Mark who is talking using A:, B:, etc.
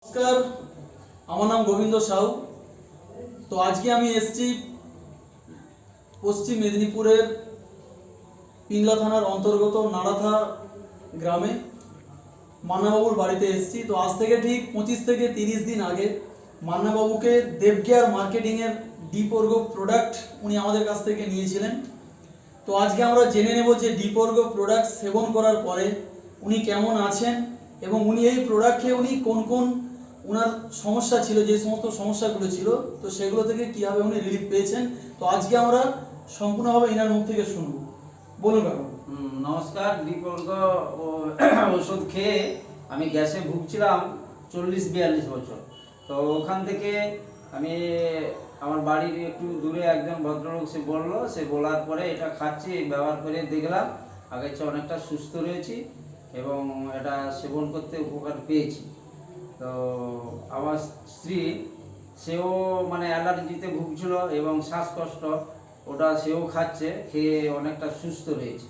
A: নমস্কার, আমার নাম গোবিন্দ সাউ। তো আজকে আমি এসেছি পশ্চিম মেদিনীপুরের পিংলা থানার অন্তর্গত নাড়াথা গ্রামে মান্নাবাবুর বাড়িতে এসেছি। তো আজ থেকে ঠিক 25 থেকে 30 দিন আগে মান্নাবাবুকে দেবকেয়ার মার্কেটিংয়ের ডিপোর্গো প্রোডাক্ট উনি আমাদের কাছ থেকে নিয়েছিলেন। তো আজকে আমরা জেনে নেব যে ডিপোর্গো প্রোডাক্ট সেবন করার পরে উনি কেমন আছেন এবং উনি এই প্রোডাক্ট খেয়ে উনি কোন কোন ওনার সমস্যা ছিল, যে সমস্ত সমস্যাগুলো ছিল, তো সেগুলো থেকে কীভাবে উনি রিলিফ পেয়েছেন। তো আজকে আমরা সম্পূর্ণভাবে এনার মুখ থেকে শুনব। বলুন কাকু।
B: নমস্কার। ডিপোর্গো ওষুধ খেয়ে আমি গ্যাসে ভুগছিলাম 40-42 বছর। তো ওখান থেকে আমি আমার বাড়ির একটু দূরে একজন ভদ্রলোক সে বললো, সে বলার পরে এটা খাচ্ছি, ব্যবহার করে দেখলাম আগের চেয়ে অনেকটা সুস্থ রয়েছি এবং এটা সেবন করতে উপকার পেয়েছি। তো আমার স্ত্রী, সেও মানে অ্যালার্জিতে ভুগছিল এবং শ্বাসকষ্ট, ওটা সেও খাচ্ছে, খেয়ে অনেকটা সুস্থ রয়েছে।